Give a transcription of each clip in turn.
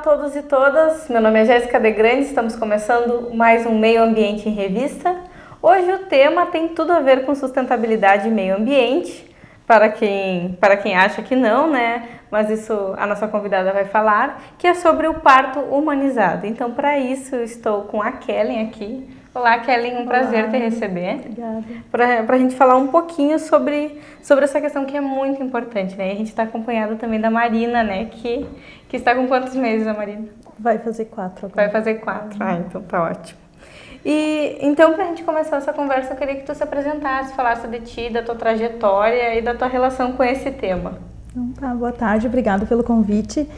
todos e todas, meu nome é Jéssica De Grande, estamos começando mais um Meio Ambiente em Revista. Hoje o tema tem tudo a ver com sustentabilidade e meio ambiente, para quem acha que não, né? Mas isso a nossa convidada vai falar, que é sobre o parto humanizado. Então, para isso, eu estou com a Kellen aqui. Olá, Kellen, um prazer te receber. Obrigada. Para a gente falar um pouquinho sobre essa questão que é muito importante, né? E a gente está acompanhado também da Marina, né? Que está com quantos meses, a Marina? Vai fazer 4 agora. Vai fazer 4. Ah, então tá ótimo. E então, para a gente começar essa conversa, eu queria que tu se apresentasse, falasse de ti, da tua trajetória e da tua relação com esse tema. Então, tá, boa tarde, obrigada pelo convite.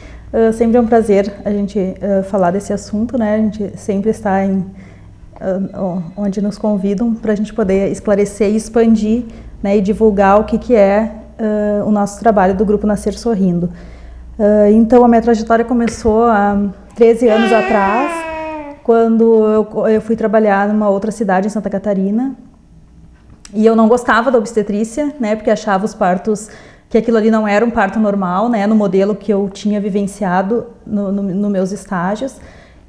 Sempre é um prazer a gente falar desse assunto, né? A gente sempre está onde nos convidam para a gente poder esclarecer e expandir, né, e divulgar o que é o nosso trabalho do Grupo Nascer Sorrindo. Então, a minha trajetória começou há 13 anos atrás, quando eu fui trabalhar numa outra cidade, em Santa Catarina, e eu não gostava da obstetrícia, né, porque achava os partos, que aquilo ali não era um parto normal, né, no modelo que eu tinha vivenciado nos meus estágios.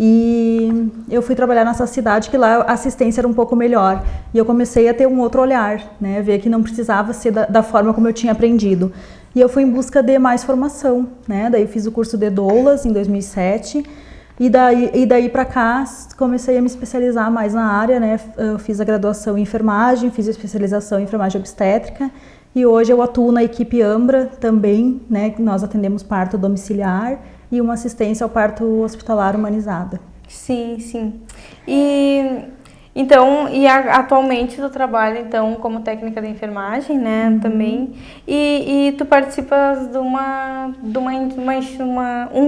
E eu fui trabalhar nessa cidade que lá a assistência era um pouco melhor. E eu comecei a ter um outro olhar, né? Ver que não precisava ser da forma como eu tinha aprendido. E eu fui em busca de mais formação, né? Daí fiz o curso de doulas em 2007. E daí para cá comecei a me especializar mais na área, né? Eu fiz a graduação em enfermagem, fiz a especialização em enfermagem obstétrica. E hoje eu atuo na equipe Ambra também, né? Nós atendemos parto domiciliar e uma assistência ao parto hospitalar humanizada. Sim, sim. Atualmente tu trabalha então como técnica de enfermagem, né, também. E tu participas de um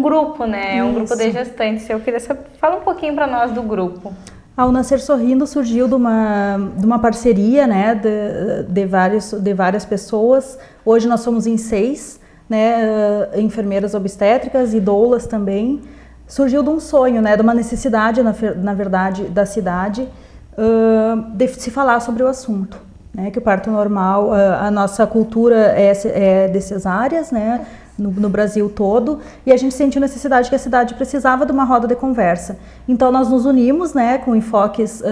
grupo, né? Isso. Um grupo de gestantes. Eu queria saber, fala um pouquinho para nós do grupo. O Nascer Sorrindo surgiu de uma parceria, né, de várias pessoas. Hoje nós somos em 6, né, enfermeiras obstétricas e doulas também. Surgiu de um sonho, né, de uma necessidade, na verdade, da cidade, de se falar sobre o assunto, né, que o parto normal, a nossa cultura é de cesáreas, né, no Brasil todo, e a gente sentiu necessidade que a cidade precisava de uma roda de conversa. Então nós nos unimos, né, com enfoques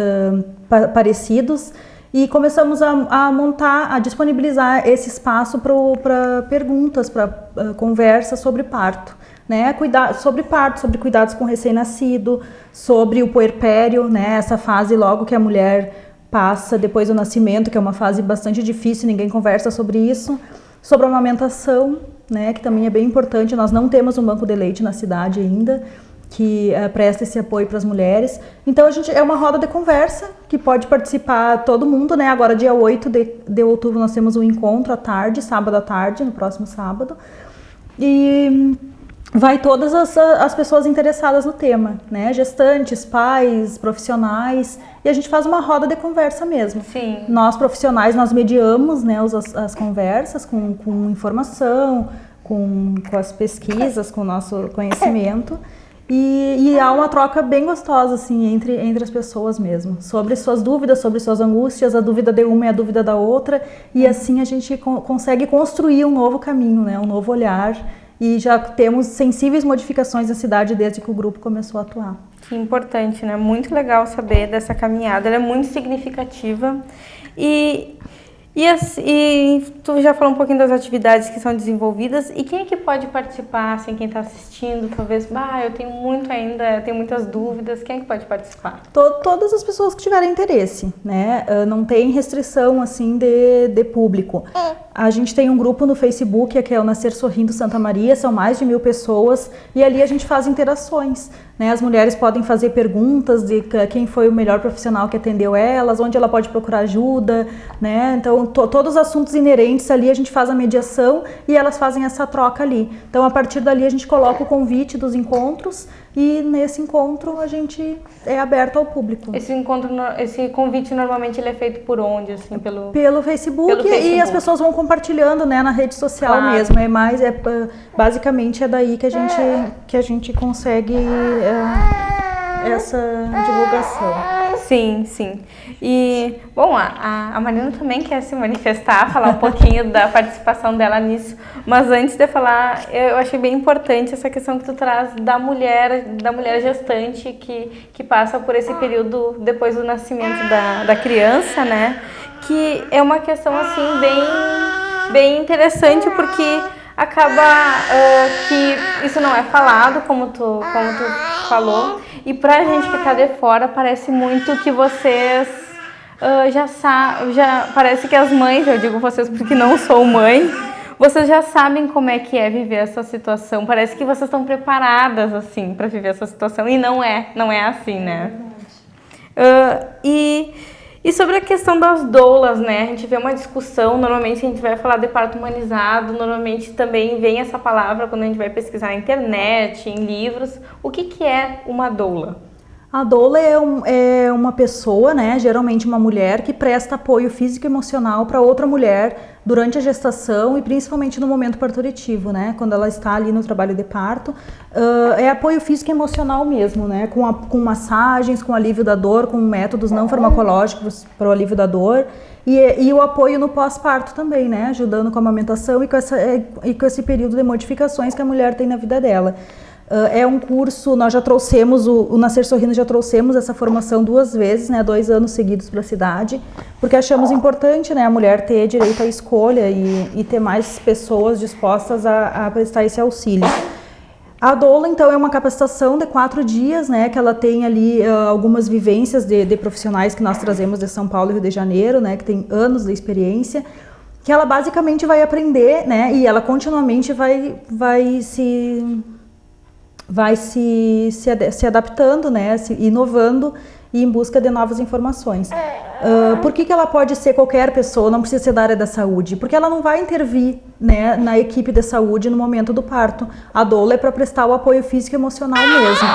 parecidos, e começamos a disponibilizar esse espaço para perguntas, para conversa sobre parto, né? Sobre parto, sobre cuidados com recém-nascido, sobre o puerpério, né? Essa fase logo que a mulher passa depois do nascimento, que é uma fase bastante difícil, ninguém conversa sobre isso. Sobre a amamentação, né? Que também é bem importante. Nós não temos um banco de leite na cidade ainda, que presta esse apoio para as mulheres. Então, é uma roda de conversa que pode participar todo mundo, né? Agora, dia 8 de outubro, nós temos um encontro à tarde, sábado à tarde, no próximo sábado. E vai todas as pessoas interessadas no tema, né? Gestantes, pais, profissionais. E a gente faz uma roda de conversa mesmo. Sim. Nós, profissionais, nós mediamos, né, as conversas com informação, com as pesquisas, com o nosso conhecimento. E há uma troca bem gostosa, assim, entre as pessoas mesmo, sobre suas dúvidas, sobre suas angústias, a dúvida de uma é a dúvida da outra, e assim a gente consegue construir um novo caminho, né, um novo olhar, e já temos sensíveis modificações na cidade desde que o grupo começou a atuar. Que importante, né? Muito legal saber dessa caminhada, ela é muito significativa. E tu já falou um pouquinho das atividades que são desenvolvidas, e quem é que pode participar, assim, quem está assistindo, talvez, eu tenho tenho muitas dúvidas, quem é que pode participar? Todas as pessoas que tiverem interesse, né? Não tem restrição, assim, de público. A gente tem um grupo no Facebook, que é o Nascer Sorrindo Santa Maria, são mais de 1000 pessoas, e ali a gente faz interações, né? As mulheres podem fazer perguntas de quem foi o melhor profissional que atendeu elas, onde ela pode procurar ajuda, né? Então, todos os assuntos inerentes ali a gente faz a mediação e elas fazem essa troca ali. Então, a partir dali a gente coloca o convite dos encontros e nesse encontro a gente é aberto ao público. Esse convite normalmente ele é feito por onde, assim, pelo Facebook, e as pessoas vão compartilhando, né, na rede social, claro. Mesmo. Basicamente é daí que a gente consegue essa divulgação. Sim, sim. E, bom, a Marina também quer se manifestar, falar um pouquinho da participação dela nisso, mas antes de falar, eu achei bem importante essa questão que tu traz da mulher gestante que passa por esse período depois do nascimento da criança, né? Que é uma questão, assim, bem interessante, porque acaba que isso não é falado, como tu falou, e pra gente que tá de fora, parece muito que vocês já parece que as mães, eu digo vocês porque não sou mãe, vocês já sabem como é que é viver essa situação, parece que vocês estão preparadas, assim, para viver essa situação, e não é assim, né? E sobre a questão das doulas, né? A gente vê uma discussão, normalmente a gente vai falar de parto humanizado, normalmente também vem essa palavra quando a gente vai pesquisar na internet, em livros. O que é uma doula? A doula é uma pessoa, né, geralmente uma mulher, que presta apoio físico e emocional para outra mulher durante a gestação e principalmente no momento parturitivo, né, quando ela está ali no trabalho de parto. É apoio físico e emocional mesmo, né, com massagens, com alívio da dor, com métodos não farmacológicos para o alívio da dor. E o apoio no pós-parto também, né, ajudando com a amamentação e com esse período de modificações que a mulher tem na vida dela. É um curso, nós já trouxemos, o Nascer Sorrindo já trouxemos essa formação 2 vezes, né, 2 anos seguidos para a cidade, porque achamos importante, né, a mulher ter direito à escolha e ter mais pessoas dispostas a prestar esse auxílio. A doula, então, é uma capacitação de 4 dias, né, que ela tem ali algumas vivências de profissionais que nós trazemos de São Paulo e Rio de Janeiro, né, que tem anos de experiência, que ela basicamente vai aprender, né, e ela continuamente vai se adaptando, né, se inovando e em busca de novas informações. Por que ela pode ser qualquer pessoa, não precisa ser da área da saúde? Porque ela não vai intervir, né, na equipe de saúde no momento do parto. A doula é para prestar o apoio físico e emocional mesmo,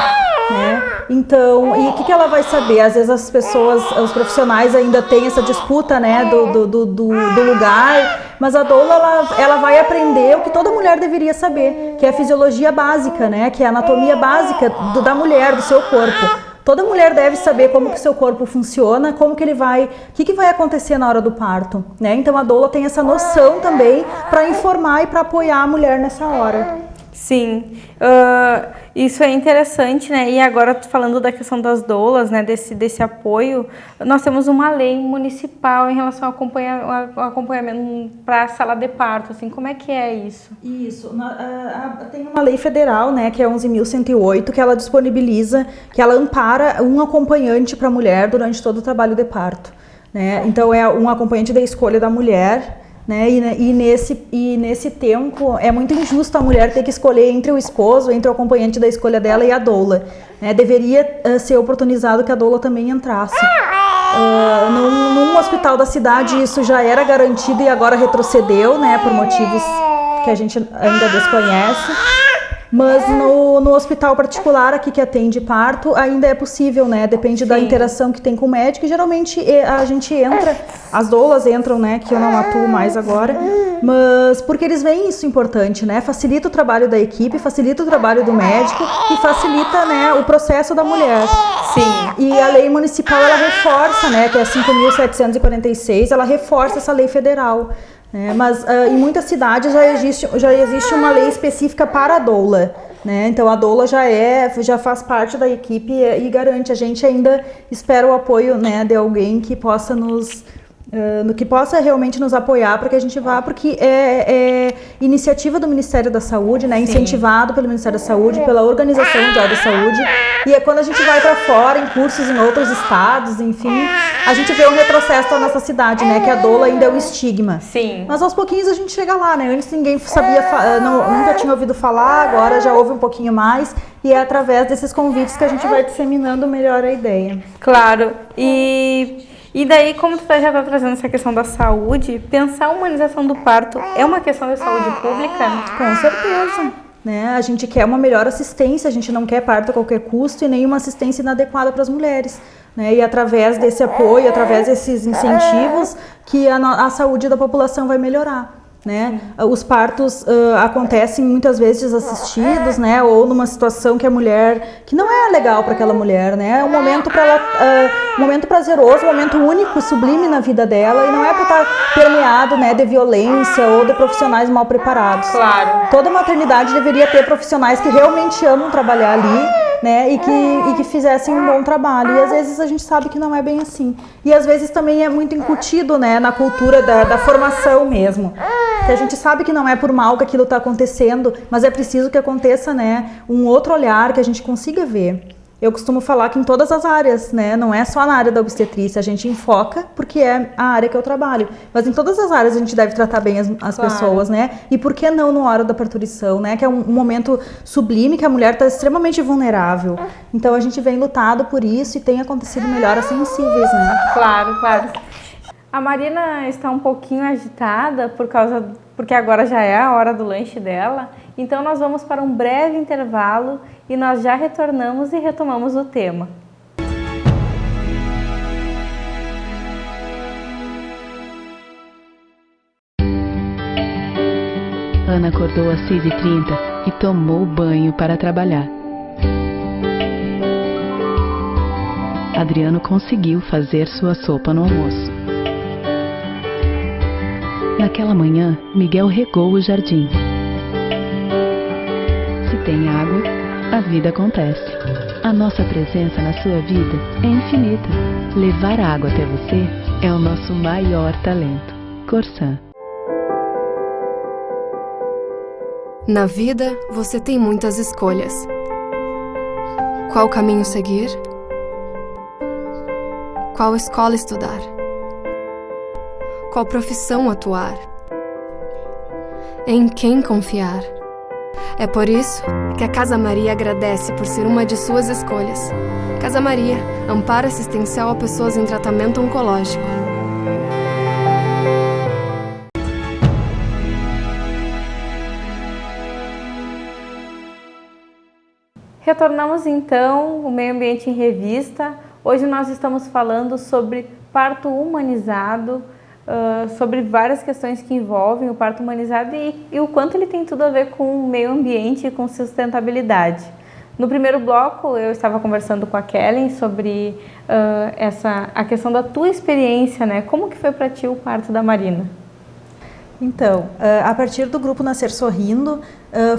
né? Então, e o que ela vai saber? Às vezes as pessoas, os profissionais ainda têm essa disputa, né, do lugar, mas a doula, ela vai aprender o que toda mulher deveria saber, que é a fisiologia básica, né, que é a anatomia básica da mulher, do seu corpo. Toda mulher deve saber como que o seu corpo funciona, como que ele vai, o que vai acontecer na hora do parto, né? Então a doula tem essa noção também para informar e para apoiar a mulher nessa hora. Sim, isso é interessante, né? E agora falando da questão das doulas, né? Desse apoio, nós temos uma lei municipal em relação ao acompanhamento para a sala de parto, assim, como é que é isso? Isso, tem uma lei federal, né, que é 11.108, que ela disponibiliza, que ela ampara um acompanhante para a mulher durante todo o trabalho de parto, né? Então é um acompanhante da escolha da mulher, né? E nesse tempo é muito injusto a mulher ter que escolher entre o esposo, entre o acompanhante da escolha dela e a doula, né? Deveria ser oportunizado que a doula também entrasse. Num hospital da cidade isso já era garantido e agora retrocedeu, né, por motivos que a gente ainda desconhece. Mas no hospital particular aqui que atende parto ainda é possível, né? Depende da interação que tem com o médico e geralmente a gente entra, as doulas entram, né? Que eu não atuo mais agora, mas porque eles veem isso importante, né? Facilita o trabalho da equipe, facilita o trabalho do médico e facilita, né, o processo da mulher. Sim. E a lei municipal ela reforça, né? Que é a 5.746, ela reforça essa lei federal. Mas em muitas cidades já existe uma lei específica para a doula, né? Então a doula já faz parte da equipe e garante. A gente ainda espera o apoio, né, de alguém que possa que possa realmente nos apoiar para que a gente vá, porque é iniciativa do Ministério da Saúde, né? Incentivado pelo Ministério da Saúde, pela Organização Mundial da Saúde, e é quando a gente vai para fora, em cursos em outros estados, enfim, a gente vê um retrocesso da nossa cidade, né? Que a doula ainda é um estigma. Sim. Mas aos pouquinhos a gente chega lá, né? Antes ninguém sabia, nunca tinha ouvido falar, agora já ouve um pouquinho mais, e é através desses convites que a gente vai disseminando melhor a ideia. Claro, e daí, como tu já está trazendo essa questão da saúde, pensar a humanização do parto é uma questão de saúde pública? Com certeza. Né? A gente quer uma melhor assistência, a gente não quer parto a qualquer custo e nenhuma assistência inadequada para as mulheres. Né? E através desse apoio, através desses incentivos, que a saúde da população vai melhorar. né? Os partos acontecem muitas vezes desassistidos, né? Ou numa situação que a mulher, que não é legal para aquela mulher, né? É um momento para ela, um momento prazeroso, um momento único, sublime na vida dela, e não é para estar permeado, né, de violência ou de profissionais mal preparados. Claro. Toda maternidade deveria ter profissionais que realmente amam trabalhar ali, né? E que fizessem um bom trabalho. E às vezes a gente sabe que não é bem assim. E às vezes também é muito incutido, né, na cultura da formação mesmo. Que a gente sabe que não é por mal que aquilo está acontecendo, mas é preciso que aconteça, né, um outro olhar, que a gente consiga ver. Eu costumo falar que em todas as áreas, né, não é só na área da obstetrícia, a gente enfoca porque é a área que eu trabalho, mas em todas as áreas a gente deve tratar bem as Claro. pessoas, né, e por que não na hora da parturição, né, que é um momento sublime, que a mulher está extremamente vulnerável. Então a gente vem lutado por isso e tem acontecido melhoras sensíveis, né. Claro, claro. A Marina está um pouquinho agitada porque agora já é a hora do lanche dela. Então nós vamos para um breve intervalo e nós já retornamos e retomamos o tema. Ana acordou às 6h30 e tomou banho para trabalhar. Adriano conseguiu fazer sua sopa no almoço. Naquela manhã, Miguel regou o jardim. Se tem água, a vida acontece. A nossa presença na sua vida é infinita. Levar água até você é o nosso maior talento. Corsan. Na vida, você tem muitas escolhas. Qual caminho seguir? Qual escola estudar? Qual profissão atuar? Em quem confiar? É por isso que a Casa Maria agradece por ser uma de suas escolhas. Casa Maria, amparo assistencial a pessoas em tratamento oncológico. Retornamos então o Meio Ambiente em Revista. Hoje nós estamos falando sobre parto humanizado, sobre várias questões que envolvem o parto humanizado e o quanto ele tem tudo a ver com o meio ambiente e com sustentabilidade. No primeiro bloco eu estava conversando com a Kellen sobre a questão da tua experiência, né? Como que foi para ti o parto da Marina? Então, a partir do grupo Nascer Sorrindo,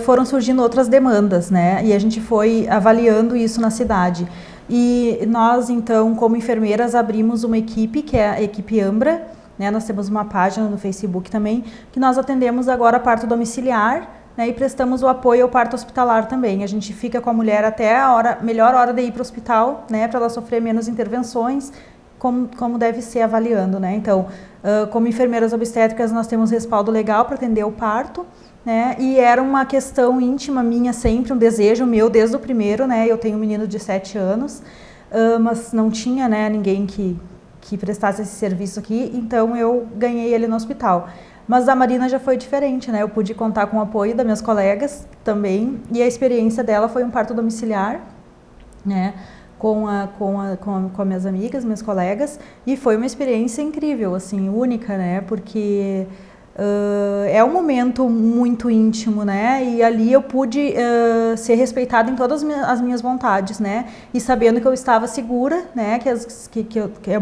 foram surgindo outras demandas, né? E a gente foi avaliando isso na cidade. E nós, então, como enfermeiras, abrimos uma equipe, que é a equipe Ambra, né? Nós temos uma página no Facebook também, que nós atendemos agora parto domiciliar, né? E prestamos o apoio ao parto hospitalar também. A gente fica com a mulher até a melhor hora de ir para o hospital, né? Para ela sofrer menos intervenções, como deve ser avaliando, né? Então, como enfermeiras obstétricas, nós temos respaldo legal para atender o parto, né? E era uma questão íntima minha sempre, um desejo meu desde o primeiro, né? Eu tenho um menino de 7 anos, mas não tinha, né, ninguém que prestasse esse serviço aqui, então eu ganhei ele no hospital. Mas a Marina já foi diferente, né? Eu pude contar com o apoio das minhas colegas também, e a experiência dela foi um parto domiciliar, né? Com as minhas amigas, minhas colegas, e foi uma experiência incrível, assim, única, né? Porque é um momento muito íntimo, né? E ali eu pude ser respeitada em todas as minhas vontades, né? E sabendo que eu estava segura, né? Que é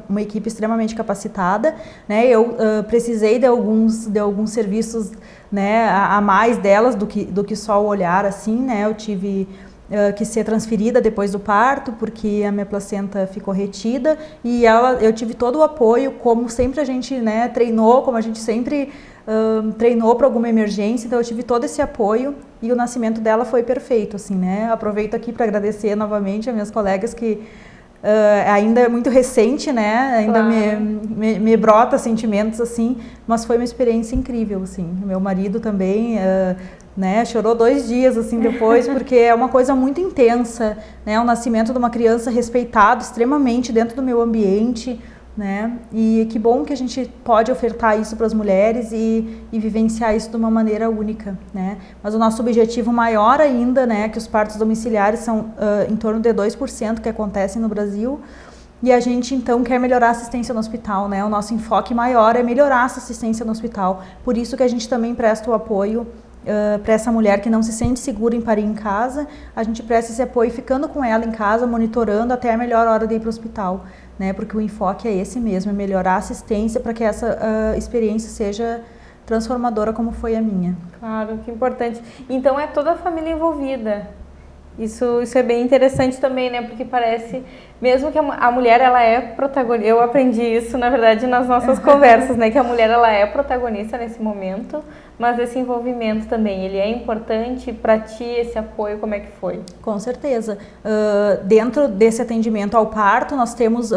uma equipe extremamente capacitada, né? Eu precisei de alguns serviços, né? A mais delas do que só o olhar, assim, né? Eu tive que ser transferida depois do parto, porque a minha placenta ficou retida, e eu tive todo o apoio, como sempre a gente, né, treinou, como a gente sempre treinou para alguma emergência, então eu tive todo esse apoio, e o nascimento dela foi perfeito, assim, né? Aproveito aqui para agradecer novamente as minhas colegas que ainda é muito recente, né? Ainda claro. me brota sentimentos, assim, mas foi uma experiência incrível, assim. Meu marido também, né, chorou 2 dias, assim, depois, porque é uma coisa muito intensa, né? O nascimento de uma criança respeitado extremamente dentro do meu ambiente, né? E que bom que a gente pode ofertar isso para as mulheres e vivenciar isso de uma maneira única, né? Mas o nosso objetivo maior ainda, né, que os partos domiciliares são em torno de 2% que acontecem no Brasil, e a gente então quer melhorar a assistência no hospital, né? O nosso enfoque maior é melhorar essa assistência no hospital, por isso que a gente também presta o apoio para essa mulher que não se sente segura em parir em casa, a gente presta esse apoio ficando com ela em casa, monitorando até a melhor hora de ir para o hospital, né? Porque o enfoque é esse mesmo, é melhorar a assistência para que essa experiência seja transformadora como foi a minha. Claro, que importante. Então é toda a família envolvida. Isso é bem interessante também, né? Porque parece, mesmo que a mulher ela é protagonista, eu aprendi isso, na verdade, nas nossas conversas, né? Que a mulher ela é protagonista nesse momento, mas esse envolvimento também, ele é importante para ti, esse apoio, como é que foi? Com certeza. Dentro desse atendimento ao parto, nós temos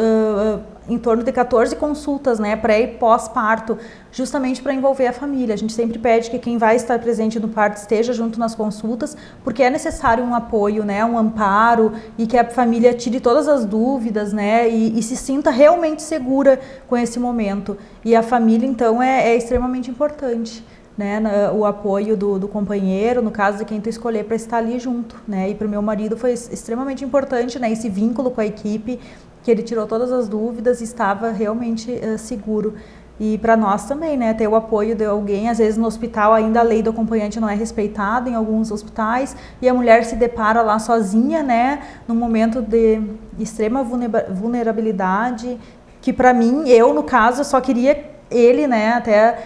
em torno de 14 consultas, né, pré e pós-parto, justamente para envolver a família. A gente sempre pede que quem vai estar presente no parto esteja junto nas consultas, porque é necessário um apoio, né, um amparo, e que a família tire todas as dúvidas, né, e se sinta realmente segura com esse momento. E a família, então, é extremamente importante, né, o apoio do companheiro, no caso de quem tu escolher para estar ali junto, né, e para o meu marido foi extremamente importante, né, esse vínculo com a equipe, que ele tirou todas as dúvidas e estava realmente seguro. E para nós também, né, ter o apoio de alguém, às vezes no hospital ainda a lei do acompanhante não é respeitada em alguns hospitais, e a mulher se depara lá sozinha, né, num momento de extrema vulnerabilidade, que para mim, eu no caso, só queria ele, né, até...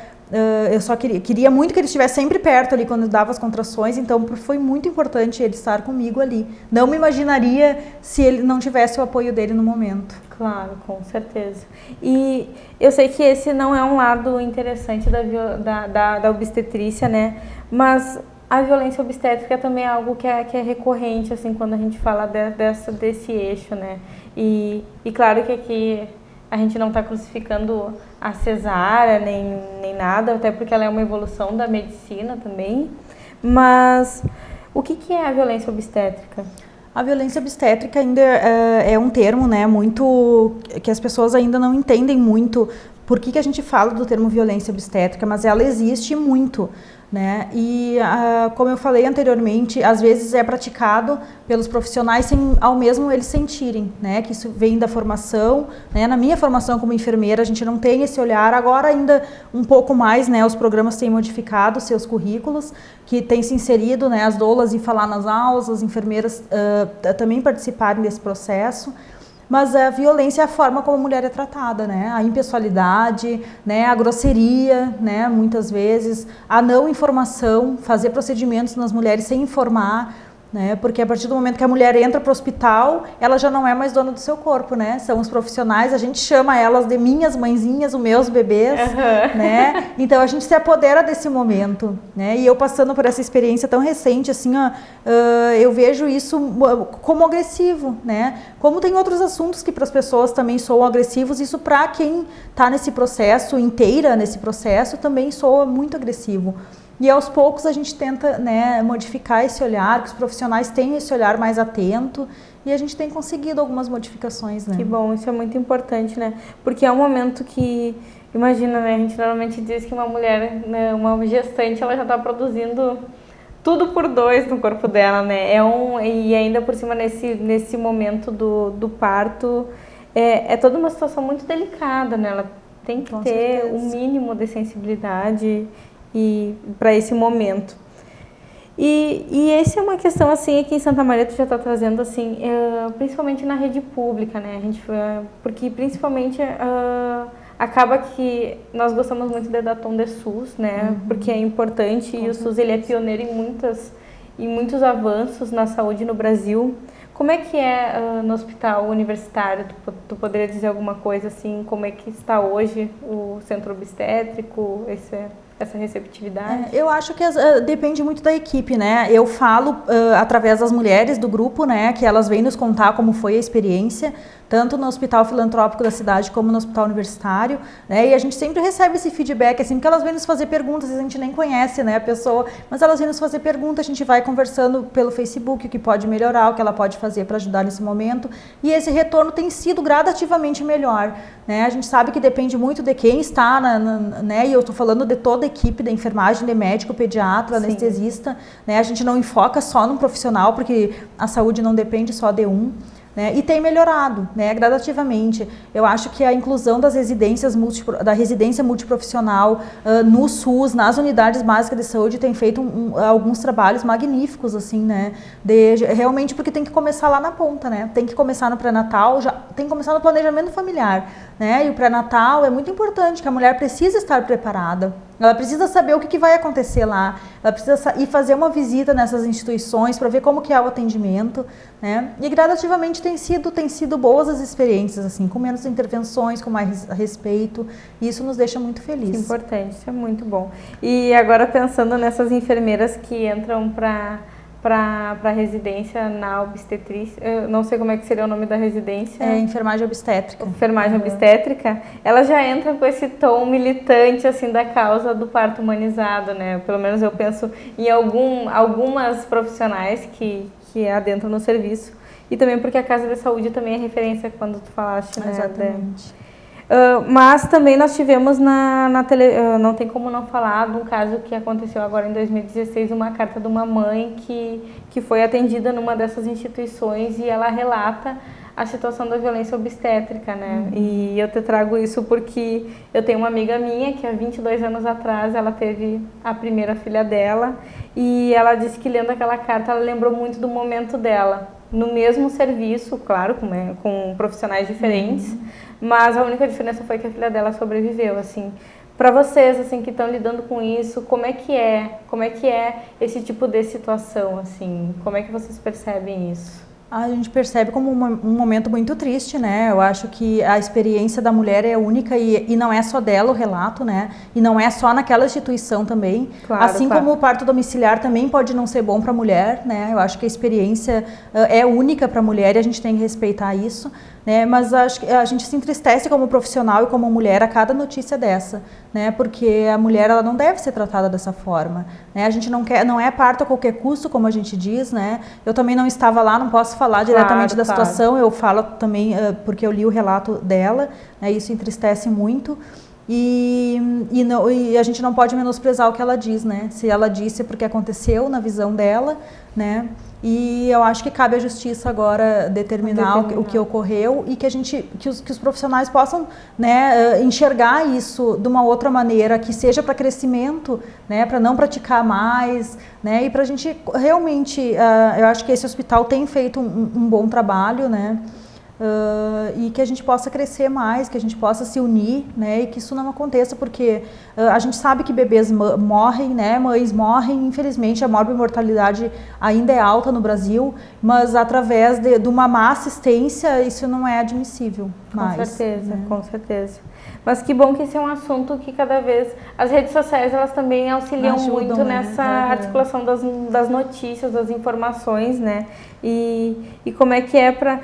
eu só queria muito que ele estivesse sempre perto ali quando dava as contrações, então foi muito importante ele estar comigo ali. Não me imaginaria se ele não tivesse o apoio dele no momento. Claro, com certeza. E eu sei que esse não é um lado interessante da obstetrícia, né? Mas a violência obstétrica também é algo que é recorrente, assim, quando a gente fala desse eixo, né? E claro que aqui a gente não está crucificando a cesárea nem nada, até porque ela é uma evolução da medicina também. Mas o que é a violência obstétrica? A violência obstétrica ainda é um termo, né, muito que as pessoas ainda não entendem muito por que a gente fala do termo violência obstétrica, mas ela existe muito, né? E como eu falei anteriormente, às vezes é praticado pelos profissionais sem ao mesmo eles sentirem, né? Que isso vem da formação, né? Na minha formação como enfermeira, a gente não tem esse olhar, agora ainda um pouco mais, né? Os programas têm modificado seus currículos, que têm se inserido, né? As doulas em falar nas aulas, as enfermeiras também participarem desse processo. Mas a violência é a forma como a mulher é tratada, né? A impessoalidade, né? A grosseria, né? Muitas vezes, a não informação, fazer procedimentos nas mulheres sem informar, né? Porque a partir do momento que a mulher entra para o hospital, ela já não é mais dona do seu corpo, né? São os profissionais, a gente chama elas de minhas mãezinhas, os meus bebês, né? Então a gente se apodera desse momento, né? E eu passando por essa experiência tão recente, assim, ó, eu vejo isso como agressivo, né? Como tem outros assuntos que para as pessoas também soam agressivos, isso para quem está nesse processo, inteira nesse processo, também soa muito agressivo. E aos poucos a gente tenta, né, modificar esse olhar, que os profissionais tenham esse olhar mais atento, e a gente tem conseguido algumas modificações, né? Que bom, isso é muito importante, né? Porque é um momento que, imagina, né, a gente normalmente diz que uma mulher, né, uma gestante, ela já está produzindo tudo por dois no corpo dela, né? E ainda por cima nesse momento do parto, é toda uma situação muito delicada, né? Ela tem que ter um mínimo de sensibilidade e para esse momento. E essa é uma questão, assim, aqui em Santa Maria tu já está trazendo, assim, principalmente na rede pública, né? Porque principalmente acaba que nós gostamos muito de dar tom de SUS, né? Porque é importante e o SUS ele é pioneiro em muitos avanços na saúde no Brasil. Como é que é no hospital universitário? Tu poderia dizer alguma coisa assim? Como é que está hoje o centro obstétrico, essa receptividade? Eu acho que depende muito da equipe, né? Eu falo através das mulheres do grupo, né? Que elas vêm nos contar como foi a experiência, tanto no hospital filantrópico da cidade como no hospital universitário, né? E a gente sempre recebe esse feedback, assim, porque elas vêm nos fazer perguntas, a gente nem conhece, né, a pessoa, mas elas vêm nos fazer perguntas, a gente vai conversando pelo Facebook o que pode melhorar, o que ela pode fazer para ajudar nesse momento, e esse retorno tem sido gradativamente melhor, né? A gente sabe que depende muito de quem está, né? E eu estou falando de toda a equipe da enfermagem, de médico, pediatra, anestesista, né? A gente não enfoca só num profissional, porque a saúde não depende só de um. né? E tem melhorado, né, gradativamente. Eu acho que a inclusão das da residência multiprofissional no SUS, nas unidades básicas de saúde, tem feito alguns trabalhos magníficos, assim, né, realmente porque tem que começar lá na ponta, né, tem que começar no pré-natal, já tem que começar no planejamento familiar, né, e o pré-natal é muito importante, que a mulher precisa estar preparada. Ela precisa saber o que vai acontecer lá, ela precisa ir fazer uma visita nessas instituições para ver como que é o atendimento, né? E gradativamente tem sido boas as experiências, assim, com menos intervenções, com mais respeito, e isso nos deixa muito felizes. Isso é importante, isso é muito bom. E agora pensando nessas enfermeiras que entram para residência na obstetrícia, eu não sei como é que seria o nome da residência. É enfermagem obstétrica. Enfermagem obstétrica, ela já entra com esse tom militante, assim, da causa do parto humanizado, né? Pelo menos eu penso em algumas profissionais que adentram no serviço. E também porque a Casa de Saúde também é referência quando tu falaste, né? Exatamente. Mas também nós tivemos na tele, não tem como não falar de um caso que aconteceu agora em 2016, uma carta de uma mãe que foi atendida numa dessas instituições e ela relata a situação da violência obstétrica, né? E eu te trago isso porque eu tenho uma amiga minha que há 22 anos atrás ela teve a primeira filha dela e ela disse que lendo aquela carta ela lembrou muito do momento dela, no mesmo serviço, claro, com profissionais diferentes, mas a única diferença foi que a filha dela sobreviveu, assim. Para vocês, assim, que estão lidando com isso, como é que é esse tipo de situação, assim? Como é que vocês percebem isso? A gente percebe como um momento muito triste, né? Eu acho que a experiência da mulher é única e não é só dela o relato, né? E não é só naquela instituição também. Claro, assim como o parto domiciliar também pode não ser bom para a mulher, né? Eu acho que a experiência é única para a mulher e a gente tem que respeitar isso, né? Mas acho que a gente se entristece como profissional e como mulher a cada notícia dessa, né? Porque a mulher ela não deve ser tratada dessa forma, né? A gente não é parto a qualquer custo, como a gente diz, né? Eu também não estava lá, não posso falar diretamente da situação, eu falo também porque eu li o relato dela, né? Isso entristece muito. E a gente não pode menosprezar o que ela diz, né? Se ela disse porque aconteceu na visão dela, né? E eu acho que cabe à justiça agora determinar o que ocorreu e que os profissionais possam, né, enxergar isso de uma outra maneira, que seja para crescimento, né, para não praticar mais, né, e para a gente realmente, eu acho que esse hospital tem feito um bom trabalho, né, e que a gente possa crescer mais, que a gente possa se unir, né, e que isso não aconteça, porque a gente sabe que bebês morrem, né, mães morrem, infelizmente a morbimortalidade ainda é alta no Brasil, mas através de uma má assistência isso não é admissível mais. Com certeza, né? Com certeza. Mas que bom que esse é um assunto que cada vez... As redes sociais, elas também auxiliam muito nessa articulação das notícias, das informações, né? E como é que é para...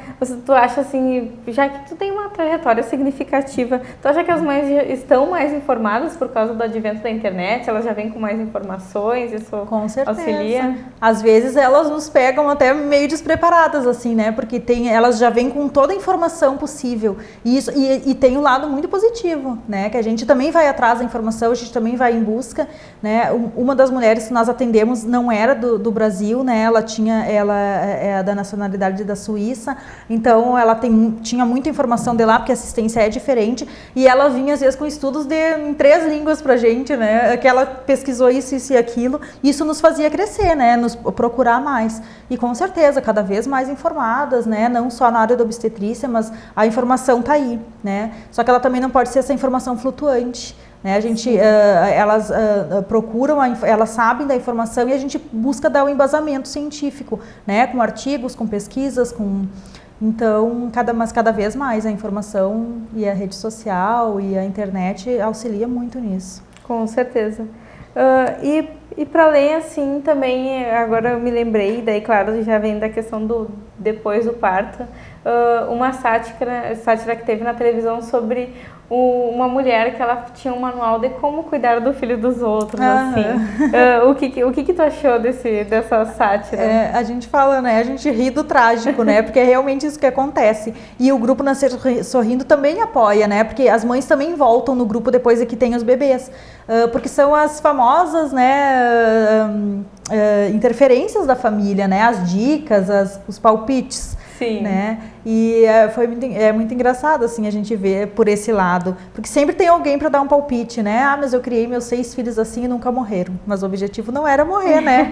Tu acha assim, já que tu tem uma trajetória significativa, tu acha que as mães estão mais informadas por causa do advento da internet? Elas já vêm com mais informações? Isso com certeza auxilia? Às vezes elas nos pegam até meio despreparadas, assim, né? Porque elas já vêm com toda a informação possível. E tem um lado muito positivo, né? Que a gente também vai atrás da informação, a gente também vai em busca, né? Uma das mulheres que nós atendemos não era do Brasil, né? Ela é da nacionalidade da Suíça, então ela tinha muita informação de lá, porque a assistência é diferente, e ela vinha às vezes com estudos em 3 línguas pra gente, né? Que ela pesquisou isso e aquilo, e isso nos fazia crescer, né? Nos procurar mais. E com certeza, cada vez mais informadas, né? Não só na área da obstetrícia, mas a informação tá aí, né? Só que ela também não pode ser essa informação flutuante, né? A gente, elas procuram, elas sabem da informação e a gente busca dar o embasamento científico, né? Com artigos, com pesquisas, então cada vez mais a informação e a rede social e a internet auxilia muito nisso. Com certeza. E para além, assim, também, agora eu me lembrei, daí claro, já vem da questão do depois do parto, uma sátira que teve na televisão sobre uma mulher que ela tinha um manual de como cuidar do filho dos outros, assim. O que tu achou dessa sátira? A gente fala, né, a gente ri do trágico, né, porque é realmente isso que acontece. E o grupo Nascer Sorrindo também apoia, né, porque as mães também voltam no grupo depois que tem os bebês, porque são as famosas, né, interferências da família, né, as dicas, os palpites. Sim. Né? E é muito engraçado, assim, a gente ver por esse lado. Porque sempre tem alguém para dar um palpite, né? Ah, mas eu criei meus 6 filhos assim e nunca morreram. Mas o objetivo não era morrer, né?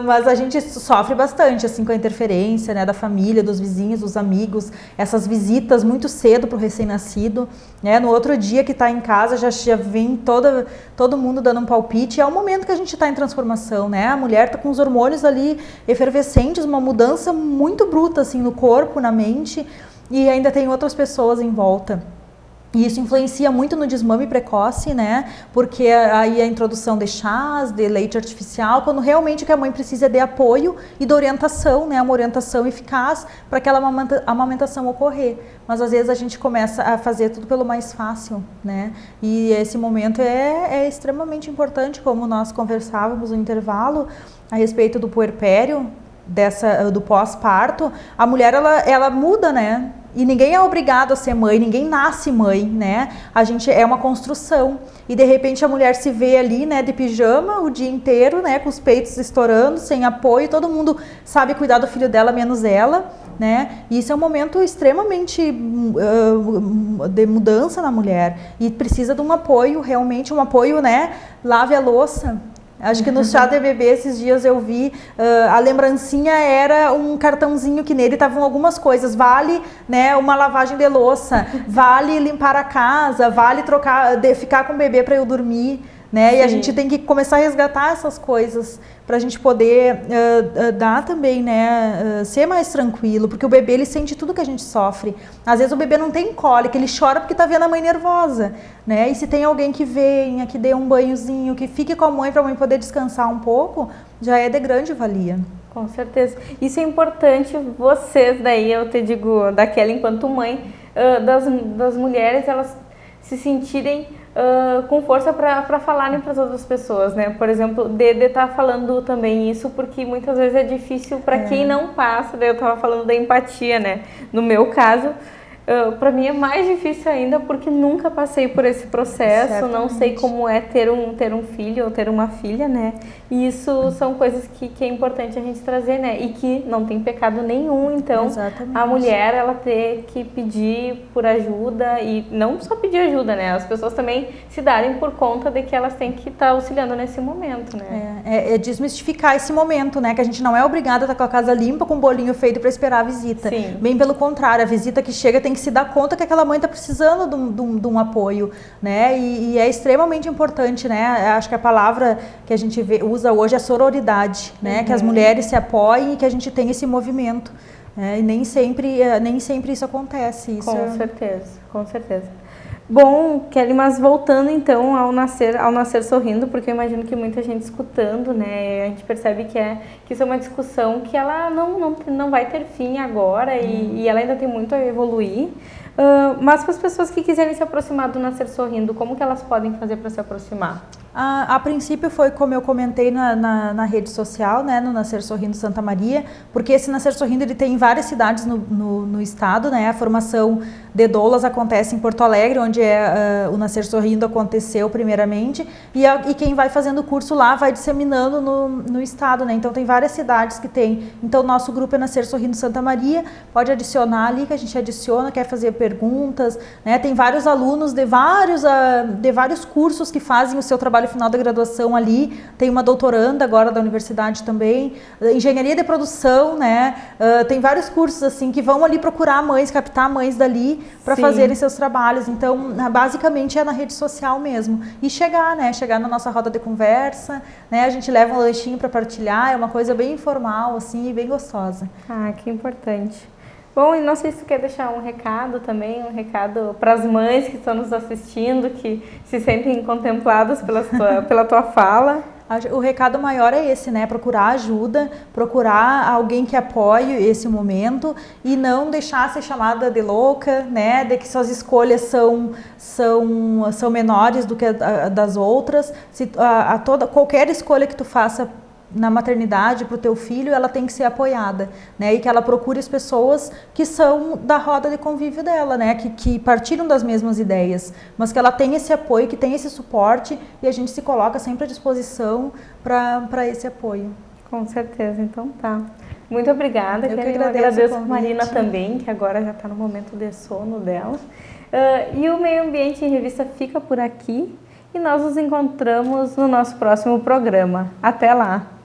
Mas a gente sofre bastante, assim, com a interferência, né? Da família, dos vizinhos, dos amigos. Essas visitas muito cedo para o recém-nascido, né? No outro dia que está em casa, já vem todo mundo dando um palpite. É o momento que a gente está em transformação, né? A mulher está com os hormônios ali efervescentes, uma mudança muito bruta, assim, no corpo, na mente, e ainda tem outras pessoas em volta. E isso influencia muito no desmame precoce, né? Porque aí a introdução de chás, de leite artificial, quando realmente o que a mãe precisa é de apoio e de orientação, né? Uma orientação eficaz para aquela amamentação ocorrer. Mas às vezes a gente começa a fazer tudo pelo mais fácil, né? E esse momento é extremamente importante, como nós conversávamos no intervalo a respeito do puerpério, do pós-parto. A mulher ela muda, né? E ninguém é obrigado a ser mãe, ninguém nasce mãe, né? A gente é uma construção. E de repente a mulher se vê ali, né, de pijama o dia inteiro, né, com os peitos estourando, sem apoio, todo mundo sabe cuidar do filho dela, menos ela, né? E isso é um momento extremamente de mudança na mulher. E precisa de um apoio, realmente um apoio, né? Lave a louça. Acho que no chá de bebê esses dias eu vi, a lembrancinha era um cartãozinho que nele estavam algumas coisas. Vale, né, uma lavagem de louça, vale limpar a casa, vale ficar com o bebê para eu dormir. Né? E a gente tem que começar a resgatar essas coisas para a gente poder dar também, né, ser mais tranquilo, porque o bebê ele sente tudo que a gente sofre. Às vezes o bebê não tem cólica, ele chora porque está vendo a mãe nervosa, né? E se tem alguém que venha, que dê um banhozinho, que fique com a mãe para a mãe poder descansar um pouco, já é de grande valia. Com certeza. Isso é importante, vocês daí, eu te digo, daquela enquanto mãe, das mulheres, elas se sentirem com força para falarem para as outras pessoas, né? Por exemplo, de estar falando também isso, porque muitas vezes é difícil para quem não passa. Daí eu estava falando da empatia, né? No meu caso, para mim é mais difícil ainda porque nunca passei por esse processo. Certamente. Não sei como é ter um filho ou ter uma filha, né? E isso são coisas que é importante a gente trazer, né? E que não tem pecado nenhum, então exatamente. A mulher ela ter que pedir por ajuda e não só pedir ajuda, né? As pessoas também se darem por conta de que elas têm que estar auxiliando nesse momento, né? É desmistificar esse momento, né? Que a gente não é obrigada a estar com a casa limpa, com um bolinho feito para esperar a visita. Sim. Bem pelo contrário, a visita que chega tem que se dar conta que aquela mãe está precisando de um apoio, né? E é extremamente importante, né? Acho que a palavra que a gente usa hoje é sororidade, né? Que as mulheres se apoiem e que a gente tenha esse movimento. E nem sempre isso acontece. Isso com certeza, com certeza. Bom, Kelly, mas voltando então ao nascer sorrindo, porque eu imagino que muita gente escutando, né, a gente percebe que isso é uma discussão que ela não vai ter fim agora e ela ainda tem muito a evoluir. Mas para as pessoas que quiserem se aproximar do Nascer Sorrindo, como que elas podem fazer para se aproximar? A princípio foi como eu comentei na rede social, né, no Nascer Sorrindo Santa Maria, porque esse Nascer Sorrindo ele tem em várias cidades no estado, né, a formação de doulas acontece em Porto Alegre, onde o Nascer Sorrindo aconteceu primeiramente, e quem vai fazendo o curso lá vai disseminando no estado, né, então tem várias cidades que tem. Então nosso grupo é Nascer Sorrindo Santa Maria, pode adicionar ali que a gente adiciona, quer fazer perguntas, né, tem vários alunos de vários cursos que fazem o seu trabalho final da graduação ali, tem uma doutoranda agora da universidade também, engenharia de produção, né, tem vários cursos assim que vão ali procurar mães, captar mães dali para fazerem seus trabalhos, então basicamente é na rede social mesmo, e chegar na nossa roda de conversa, né, a gente leva um lanchinho para partilhar, é uma coisa bem informal assim, e bem gostosa. Ah, que importante. Bom, e não sei se tu quer deixar um recado também, um recado para as mães que estão nos assistindo, que se sentem contempladas pela tua fala. O recado maior é esse, né? Procurar ajuda, procurar alguém que apoie esse momento e não deixar ser chamada de louca, né? De que suas escolhas são menores do que das outras. Qualquer escolha que tu faça na maternidade para o teu filho, ela tem que ser apoiada, né? E que ela procure as pessoas que são da roda de convívio dela, né? Que partilham das mesmas ideias, mas que ela tenha esse apoio, que tenha esse suporte e a gente se coloca sempre à disposição para esse apoio. Com certeza, então tá. Muito obrigada, Eu que Kelly. Eu agradeço agradeço o a convite. Marina também, que agora já está no momento de sono dela. E o Meio Ambiente em Revista fica por aqui e nós nos encontramos no nosso próximo programa. Até lá!